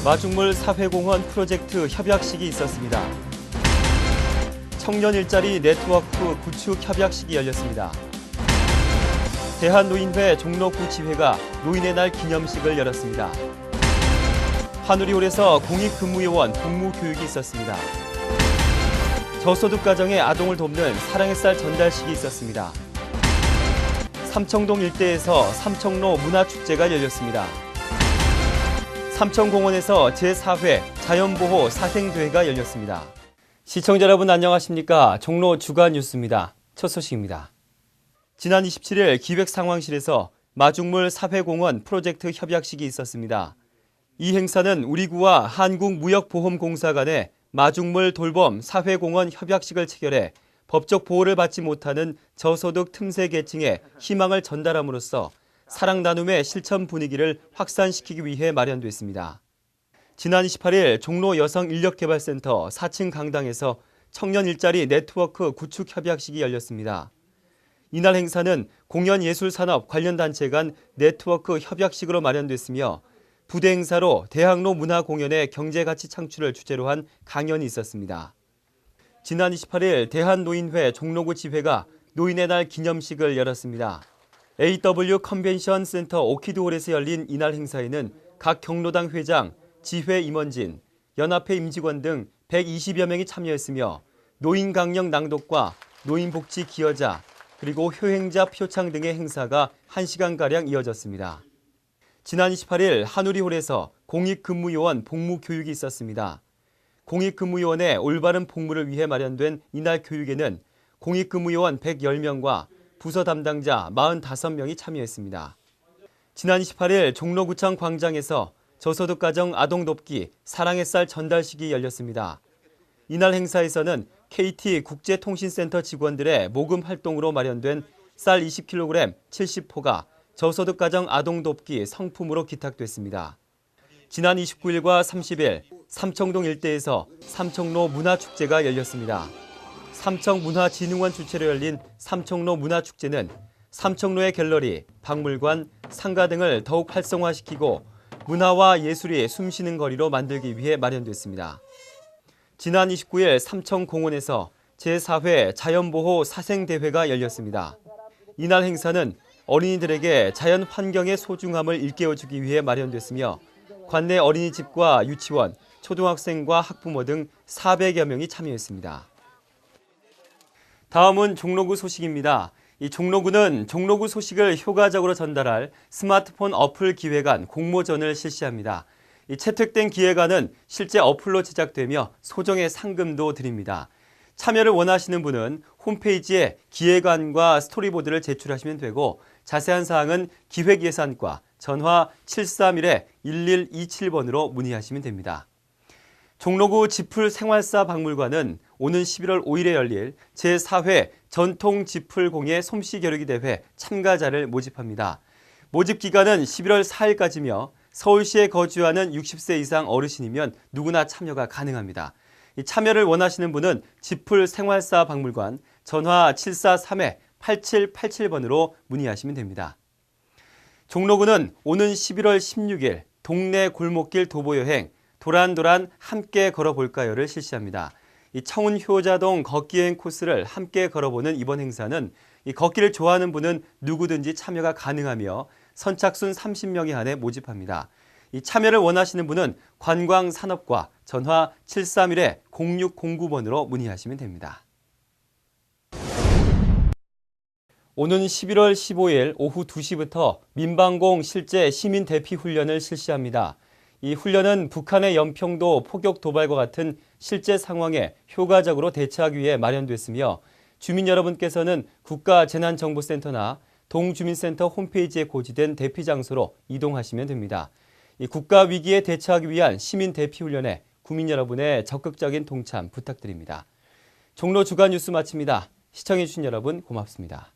마중물 사회공헌 프로젝트 협약식이 있었습니다. 청년 일자리 네트워크 구축 협약식이 열렸습니다. 대한노인회 종로구지회가 노인의 날 기념식을 열었습니다. 하누리홀에서 공익근무요원 복무교육이 있었습니다. 저소득 가정의 아동을 돕는 사랑의 쌀 전달식이 있었습니다. 삼청동 일대에서 삼청로 문화축제가 열렸습니다. 삼청공원에서 제4회 자연보호 사생대회가 열렸습니다. 시청자 여러분 안녕하십니까? 종로 주간 뉴스입니다. 첫 소식입니다. 지난 27일 기획상황실에서 마중물 사회공헌 프로젝트 협약식이 있었습니다. 이 행사는 우리구와 한국무역보험공사 간의 마중물 돌봄 사회공헌 협약식을 체결해 법적 보호를 받지 못하는 저소득 틈새 계층에 희망을 전달함으로써 사랑 나눔의 실천 분위기를 확산시키기 위해 마련됐습니다. 지난 28일 종로 여성인력개발센터 4층 강당에서 청년 일자리 네트워크 구축 협약식이 열렸습니다. 이날 행사는 공연예술산업 관련 단체 간 네트워크 협약식으로 마련됐으며 부대 행사로 대학로 문화공연의 경제가치 창출을 주제로 한 강연이 있었습니다. 지난 28일 대한노인회 종로구 지회가 노인의 날 기념식을 열었습니다. AW 컨벤션 센터 오키드홀에서 열린 이날 행사에는 각 경로당 회장, 지회 임원진, 연합회 임직원 등 120여 명이 참여했으며 노인 강령 낭독과 노인복지 기여자, 그리고 효행자 표창 등의 행사가 1시간가량 이어졌습니다. 지난 28일 하누리홀에서 공익근무요원 복무교육이 있었습니다. 공익근무요원의 올바른 복무를 위해 마련된 이날 교육에는 공익근무요원 110명과 부서 담당자 45명이 참여했습니다. 지난 28일 종로구청 광장에서 저소득 가정 아동 돕기 사랑의 쌀 전달식이 열렸습니다. 이날 행사에서는 KT 국제통신센터 직원들의 모금 활동으로 마련된 쌀 20kg 70포가 저소득 가정 아동 돕기 성품으로 기탁됐습니다. 지난 29일과 30일 삼청동 일대에서 삼청로 문화축제가 열렸습니다. 삼청문화진흥원 주최로 열린 삼청로 문화축제는 삼청로의 갤러리, 박물관, 상가 등을 더욱 활성화시키고 문화와 예술이 숨쉬는 거리로 만들기 위해 마련됐습니다. 지난 29일 삼청공원에서 제4회 자연보호 사생대회가 열렸습니다. 이날 행사는 어린이들에게 자연 환경의 소중함을 일깨워주기 위해 마련됐으며 관내 어린이집과 유치원, 초등학생과 학부모 등 400여 명이 참여했습니다. 다음은 종로구 소식입니다. 이 종로구는 종로구 소식을 효과적으로 전달할 스마트폰 어플 기획안 공모전을 실시합니다. 이 채택된 기획안은 실제 어플로 제작되며 소정의 상금도 드립니다. 참여를 원하시는 분은 홈페이지에 기획안과 스토리보드를 제출하시면 되고 자세한 사항은 기획예산과 전화 731-1127번으로 문의하시면 됩니다. 종로구 지풀 생활사 박물관은 오는 11월 5일에 열릴 제4회 전통지풀공예 솜씨 겨루기 대회 참가자를 모집합니다. 모집 기간은 11월 4일까지며 서울시에 거주하는 60세 이상 어르신이면 누구나 참여가 가능합니다. 참여를 원하시는 분은 지풀 생활사 박물관 전화 743-8787번으로 문의하시면 됩니다. 종로구는 오는 11월 16일 동네 골목길 도보여행 도란도란 함께 걸어볼까요를 실시합니다. 이 청운효자동 걷기여행 코스를 함께 걸어보는 이번 행사는 이 걷기를 좋아하는 분은 누구든지 참여가 가능하며 선착순 30명에 한해 모집합니다. 이 참여를 원하시는 분은 관광산업과 전화 731-0609번으로 문의하시면 됩니다. 오는 11월 15일 오후 2시부터 민방공 실제 시민 대피 훈련을 실시합니다. 이 훈련은 북한의 연평도 포격 도발과 같은 실제 상황에 효과적으로 대처하기 위해 마련됐으며 주민 여러분께서는 국가재난정보센터나 동주민센터 홈페이지에 고지된 대피 장소로 이동하시면 됩니다. 이 국가 위기에 대처하기 위한 시민 대피 훈련에 국민 여러분의 적극적인 동참 부탁드립니다. 종로 주간 뉴스 마칩니다. 시청해주신 여러분 고맙습니다.